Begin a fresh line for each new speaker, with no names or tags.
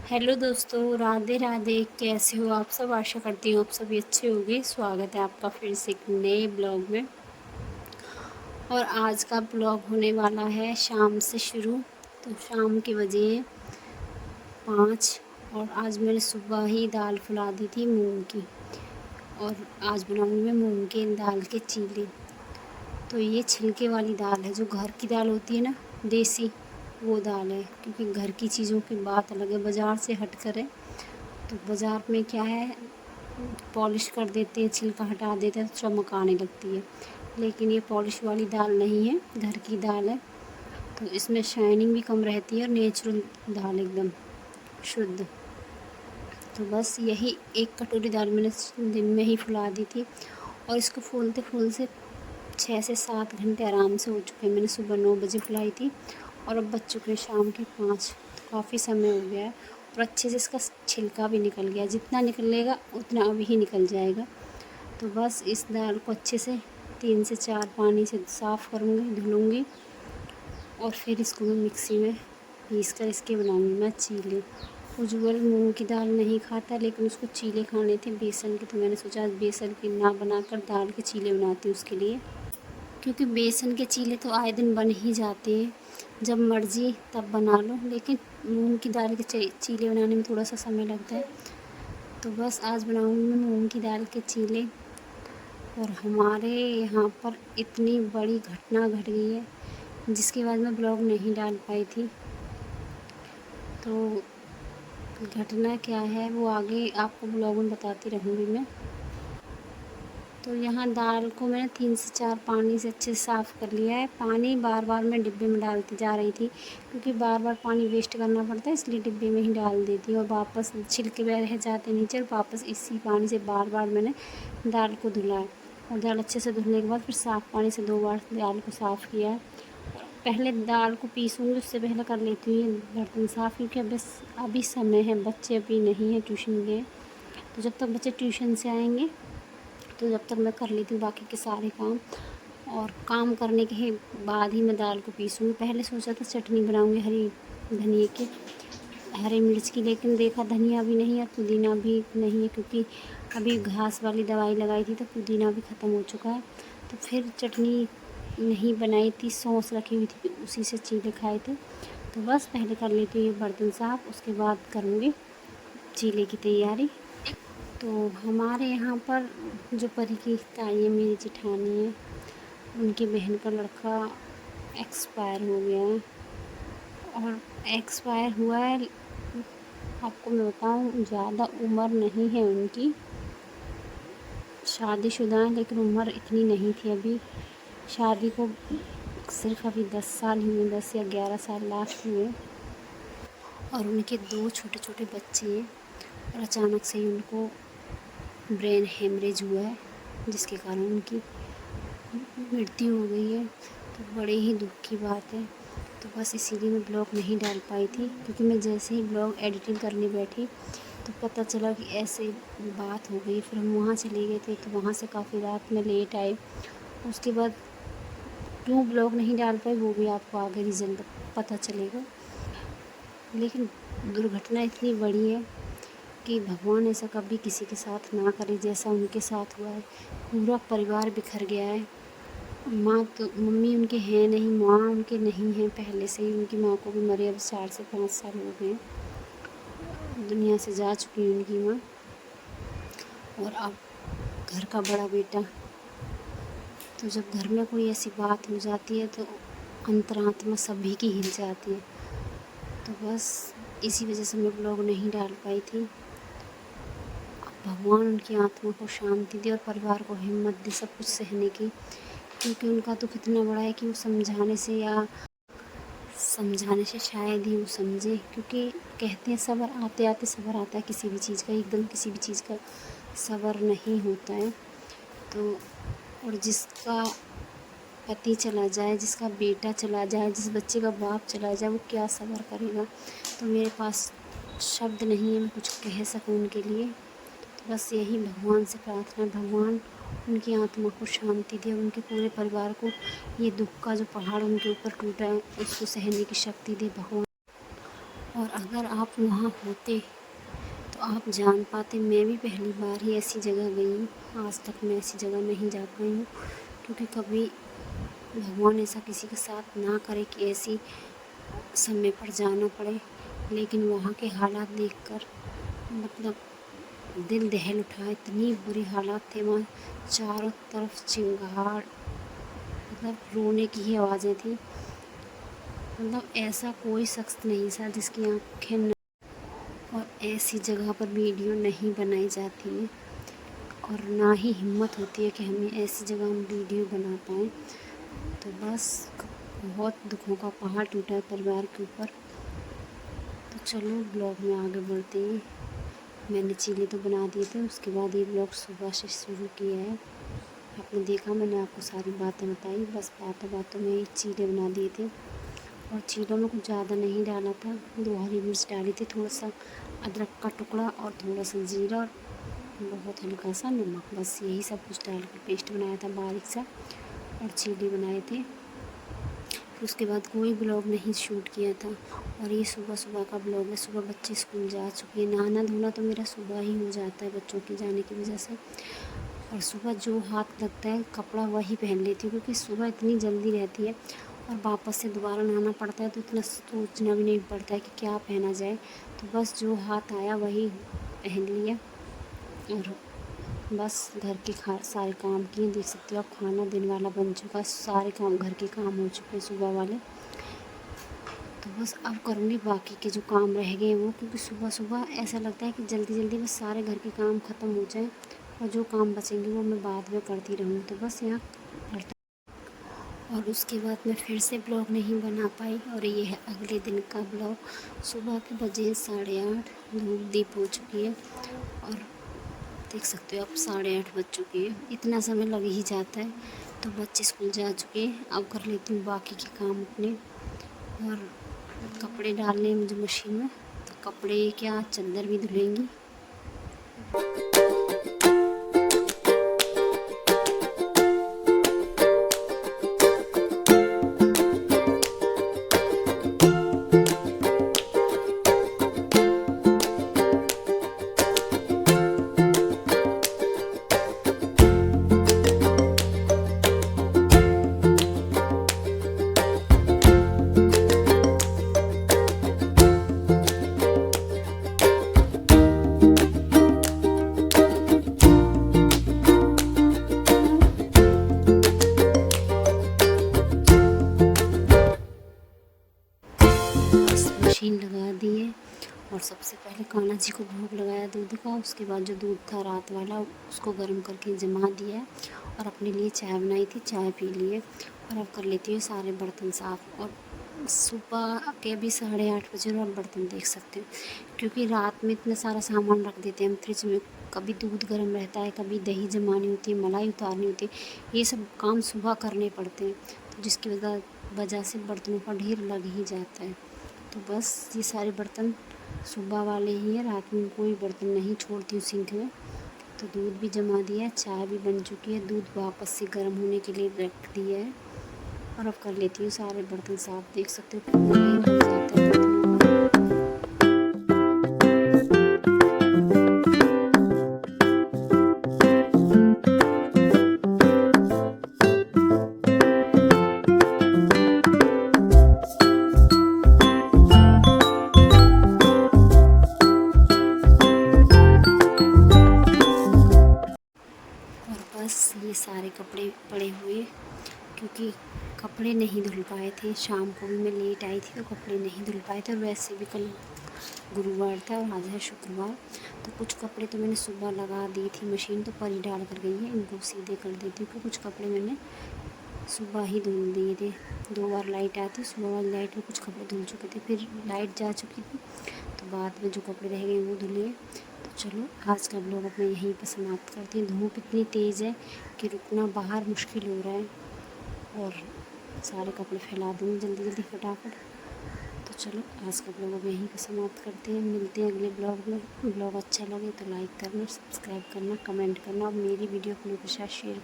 Hello दोस्तों, राधे राधे। कैसे हो आप सब? आशा करती हूँ आप सभी अच्छे होंगे। स्वागत है आपका फिर से एक नए ब्लॉग में। और आज का ब्लॉग होने वाला है शाम से शुरू। तो शाम के बजे हैं 5। और आज मैंने सुबह ही दाल फुला दी थी मूंग की। और आज बनाऊंगी मैं मूंग के दाल के चीले। तो ये छिलके वाली दाल है, जो घर की दाल होती है ना, देसी, वो दाल है। क्योंकि घर की चीज़ों की बात अलग है, बाज़ार से हट कर है। तो बाज़ार में क्या है, पॉलिश कर देते हैं, छिलका हटा देते हैं तो चमक आने लगती है। लेकिन ये पॉलिश वाली दाल नहीं है, घर की दाल है। तो इसमें शाइनिंग भी कम रहती है और नेचुरल दाल एकदम शुद्ध। तो बस यही एक कटोरी दाल मैंने दिन में ही फुला दी थी। और इसको फूलते फूलते 6 से 7 घंटे आराम से हो चुके हैं। मैंने सुबह 9 बजे फुलाई थी और अब बज चुके हैं शाम के 5। तो काफ़ी समय हो गया है और अच्छे से इसका छिलका भी निकल गया। जितना निकलेगा उतना अभी ही निकल जाएगा। तो बस इस दाल को अच्छे से 3 से 4 पानी से साफ़ करूँगी, धुलूँगी। और फिर इसको मैं मिक्सी में पीस कर इसके बनाऊँगी मैं चीले। उज्ज्वल मूंग की दाल नहीं खाता, लेकिन उसको चीले खाने थे बेसन के। तो मैंने सोचा आज बेसन की ना बनाकर दाल के चीले बनाती हूँ उसके लिए। क्योंकि बेसन के चीले तो आए दिन बन ही जाते हैं, जब मर्ज़ी तब बना लो। लेकिन मूंग की दाल के चीले बनाने में थोड़ा सा समय लगता है। तो बस आज बनाऊंगी मैं मूंग की दाल के चीले। और हमारे यहाँ पर इतनी बड़ी घटना घट गई है, जिसके बाद मैं ब्लॉग नहीं डाल पाई थी। तो घटना क्या है वो आगे आपको ब्लॉग में बताती रहूँगी मैं। तो यहाँ दाल को मैंने 3 से 4 पानी से अच्छे से साफ़ कर लिया है। पानी बार बार मैं डिब्बे में डालती जा रही थी, क्योंकि बार बार पानी वेस्ट करना पड़ता है, इसलिए डिब्बे में ही डाल देती हूँ। और वापस छिलके रह जाते नीचे, और वापस इसी पानी से बार बार मैंने दाल को धुला है। और दाल अच्छे से धुलने के बाद फिर साफ़ पानी से 2 बार दाल को साफ़ किया है। पहले दाल को पीसूँगी, उससे पहले कर लेती हूँ बर्तन साफ़, क्योंकि अभी समय है, बच्चे अभी नहीं हैं, ट्यूशन गए। तो जब तक बच्चे ट्यूशन से आएंगे तो जब तक मैं कर लेती हूँ बाकी के सारे काम। और काम करने के बाद ही मैं दाल को पीसूँगी। पहले सोचा था चटनी बनाऊँगी हरी धनिए की, हरी मिर्च की, लेकिन देखा धनिया भी नहीं है, पुदीना भी नहीं है, क्योंकि अभी घास वाली दवाई लगाई थी तो पुदीना भी ख़त्म हो चुका है। तो फिर चटनी नहीं बनाई थी, सॉस रखी हुई थी, उसी से चीले खाए थे। तो बस पहले कर लेती हूँ बर्तन साफ़, उसके बाद करूँगी चीले की तैयारी। तो हमारे यहाँ पर जो परी की ताई है, मेरी जेठानी है, उनकी बहन का लड़का एक्सपायर हो गया है। और एक्सपायर हुआ है, आपको मैं बताऊँ, ज़्यादा उम्र नहीं है उनकी, शादीशुदा है, लेकिन उम्र इतनी नहीं थी अभी। शादी को सिर्फ अभी 10 साल ही हुए, 10 या 11 साल लास्ट हुए। और उनके 2 छोटे छोटे बच्चे हैं। और अचानक से ही उनको ब्रेन हेमरेज हुआ है, जिसके कारण उनकी मृत्यु हो गई है। तो बड़े ही दुख की बात है। तो बस इसीलिए मैं ब्लॉग नहीं डाल पाई थी, क्योंकि मैं जैसे ही ब्लॉग एडिटिंग करने बैठी तो पता चला कि ऐसे बात हो गई। फिर हम वहाँ चले गए थे, तो वहाँ से काफ़ी रात में लेट आए। उसके बाद क्यों ब्लॉग नहीं डाल पाई वो भी आपको आगे रीज़न पता चलेगा। लेकिन दुर्घटना इतनी बड़ी है कि भगवान ऐसा कभी किसी के साथ ना करे जैसा उनके साथ हुआ है। पूरा परिवार बिखर गया है। माँ तो, मम्मी उनके हैं नहीं, माँ उनके नहीं हैं पहले से ही। उनकी माँ को भी मरे अब 4 से 5 साल हो गए, दुनिया से जा चुकी है उनकी माँ। और अब घर का बड़ा बेटा। तो जब घर में कोई ऐसी बात हो जाती है तो अंतरात्मा सभी की हिल जाती है। तो बस इसी वजह से मैं ब्लॉग नहीं डाल पाई थी। भगवान उनकी आत्मा को शांति दे और परिवार को हिम्मत दे सब कुछ सहने की, क्योंकि उनका दुख इतना बड़ा है कि वो समझाने से शायद ही वो समझे। क्योंकि कहते हैं सब्र आते आते सब्र आता है किसी भी चीज़ का, एकदम किसी भी चीज़ का सब्र नहीं होता है। तो और जिसका पति चला जाए, जिसका बेटा चला जाए, जिस बच्चे का बाप चला जाए, वो क्या सब्र करेगा। तो मेरे पास शब्द नहीं है मैं कुछ कह सकूँ उनके लिए। बस यही भगवान से प्रार्थना है, भगवान उनकी आत्मा को शांति दे, उनके पूरे परिवार को ये दुख का जो पहाड़ उनके ऊपर टूटा है उसको सहने की शक्ति दे भगवान। और अगर आप वहाँ होते तो आप जान पाते। मैं भी पहली बार ही ऐसी जगह गई हूँ, आज तक मैं ऐसी जगह नहीं जा पाई हूँ, क्योंकि कभी भगवान ऐसा किसी के साथ ना करे कि ऐसी समय पर जाना पड़े। लेकिन वहाँ के हालात देखकर मतलब दिल दहल उठा। इतनी बुरी हालात थे वहाँ, चारों तरफ चिंगार, मतलब रोने की ही आवाज़ें थी। मतलब ऐसा कोई शख्स नहीं था जिसकी आँखें न, और ऐसी जगह पर वीडियो नहीं बनाई जाती है और ना ही हिम्मत होती है कि हमें ऐसी जगह हम वीडियो बना पाएँ। तो बस बहुत दुखों का पहाड़ टूटा है परिवार के ऊपर। तो चलो ब्लॉग में आगे बढ़ते हैं। मैंने चीले तो बना दिए थे, उसके बाद ये ब्लॉग सुबह से शुरू किया है। आपने देखा, मैंने आपको सारी बातें बताई, बस बातों बातों में ही चीले बना दिए थे। और चीलों में कुछ ज़्यादा नहीं डाला था, 2 हरी मिर्च डाली थी, थोड़ा सा अदरक का टुकड़ा और थोड़ा सा जीरा और बहुत हल्का सा नमक, बस यही सब कुछ डाल कर पेस्ट बनाया था बारीक सा, और चीले बनाए थे। फिर उसके बाद कोई ब्लॉग नहीं शूट किया था। और ये सुबह सुबह का ब्लॉग है। सुबह बच्चे स्कूल जा चुके हैं, नहाना धोना तो मेरा सुबह ही हो जाता है बच्चों के जाने की वजह से। और सुबह जो हाथ लगता है कपड़ा वही पहन लेती हूँ, क्योंकि सुबह इतनी जल्दी रहती है और वापस से दोबारा नहाना पड़ता है, तो इतना सोचना भी नहीं पड़ता है कि क्या पहना जाए। तो बस जो हाथ आया वही पहन लिया और बस घर के सारे काम किए। देख सकते हो आप, खाना दिन वाला बन चुका, सारे काम घर के काम हो चुके हैं सुबह वाले। तो बस अब करूँगी बाकी के जो काम रह गए हैं वो, क्योंकि सुबह सुबह ऐसा लगता है कि जल्दी जल्दी बस सारे घर के काम ख़त्म हो जाएं और जो काम बचेंगे वो मैं बाद में करती रहूँ। तो बस यहाँ करता, और उसके बाद मैं फिर से ब्लॉग नहीं बना पाई। और ये है अगले दिन का ब्लॉग। सुबह के बजे 8:30, धूप दीप हो चुकी है और देख सकते हो आप 8:30 बज चुके हैं। इतना समय लग ही जाता है। तो बच्चे स्कूल जा चुके हैं, अब कर लेती हूँ बाकी के काम अपने। और कपड़े डालने हैं मुझे मशीन में, तो कपड़े क्या चादर भी धुलेंगी। मशीन लगा दी है और सबसे पहले कान्हा जी को भोग लगाया दूध का। उसके बाद जो दूध था रात वाला उसको गर्म करके जमा दिया और अपने लिए चाय बनाई थी, चाय पी लिए। और अब कर लेती हूँ सारे बर्तन साफ़। और सुबह के अभी 8:30 बजे और बर्तन देख सकते हो, क्योंकि रात में इतना सारा सामान रख देते हैं हम फ्रिज में। कभी दूध गर्म रहता है, कभी दही जमानी होती है, मलाई उतारनी होती है, ये सब काम सुबह करने पड़ते हैं, तो जिसकी वजह से बर्तनों का ढेर लग ही जाता है। तो बस ये सारे बर्तन सुबह वाले ही हैं, रात में कोई बर्तन नहीं छोड़ती हूँ सिंक में। तो दूध भी जमा दिया है, चाय भी बन चुकी है, दूध वापस से गर्म होने के लिए रख दिया है। और अब कर लेती हूँ सारे बर्तन साफ। देख सकते हो पूरा ढेर हो जाता है बर्तनों का। और बस ये सारे कपड़े पड़े हुए, क्योंकि कपड़े नहीं धुल पाए थे। शाम को भी मैं लेट आई थी तो कपड़े नहीं धुल पाए थे। और वैसे भी कल गुरुवार था और आज है शुक्रवार, तो कुछ कपड़े तो मैंने सुबह लगा दी थी मशीन, तो परी डाल कर गई है, इनको सीधे कर देती हूँ। कुछ कपड़े मैंने सुबह ही धुल दिए थे, 2 बार लाइट आई थी, सुबह वाली लाइट में कुछ कपड़े धुल चुके थे, फिर लाइट जा चुकी थी, तो बाद में जो कपड़े रह गए वो धुले। तो चलो आज का ब्लॉग अपना यहीं पर समाप्त करती हूँ। धूप इतनी तेज़ है कि रुकना बाहर मुश्किल हो रहा है, और सारे कपड़े फैला दूँगी जल्दी जल्दी फटाफट। तो चलो आज का ब्लॉग अब यहीं पर समाप्त करते हैं, मिलते हैं अगले ब्लॉग में। ब्लॉग अच्छा लगे तो लाइक करना, सब्सक्राइब करना, कमेंट करना और मेरी वीडियो अपने के साथ शेयर